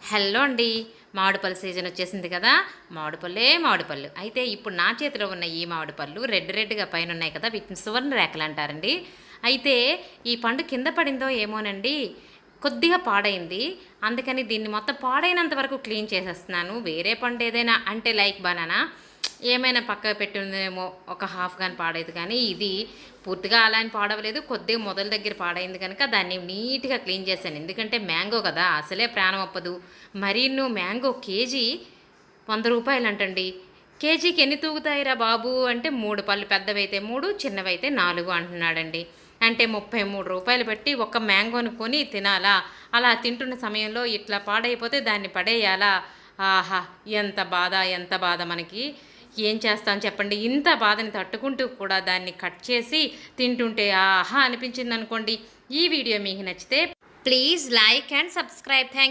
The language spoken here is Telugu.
హలో అండి. మామిడిపళ్ళు సీజన్ వచ్చేసింది కదా! మామిడిపళ్ళు. అయితే ఇప్పుడు నా చేతిలో ఉన్న ఈ మామిడి పళ్ళు రెడ్‌గా పైనున్నాయి కదా! వీటిని సువర్ణ రేఖలంటారండి. అయితే ఈ పండు కింద పడిందో ఏమోనండి, కొద్దిగా పాడైంది. అందుకని దీన్ని మొత్తం పాడైనంత వరకు క్లీన్ చేసేస్తున్నాను. వేరే పండు ఏదైనా అంటే లైక్ బనానా ఏమైనా పక్కకు పెట్టి ఉందేమో ఒక హాఫ్ గాని పాడైంది కానీ, ఇది పూర్తిగా అలా అని పాడవలేదు. కొద్దిగా మొదల దగ్గర పాడైంది కనుక దాన్ని నీట్‌గా క్లీన్ చేశాను. ఎందుకంటే మ్యాంగో కదా! అసలే ప్రాణం ఒప్పదు. మరీను మ్యాంగో కేజీ రూ. 100 కేజీకి ఎన్ని తూగుతాయిరా బాబు అంటే 3 పళ్ళు పెద్దవైతే 3, చిన్నవైతే 4 అంటున్నాడండి. అంటే రూ. 33 పెట్టి ఒక్క మ్యాంగోని కొని తినాలా? అలా తింటున్న సమయంలో ఇట్లా పాడైపోతే దాన్ని పడేయాలా? ఆహా! ఎంత బాధ మనకి. ఏం చేస్తాం చెప్పండి? ఇంత బాధని తట్టుకుంటూ కూడా దాన్ని కట్ చేసి తింటుంటే ఆహా! అనిపించిందనుకోండి. ఈ వీడియో మీకు నచ్చితే please like and subscribe. Thank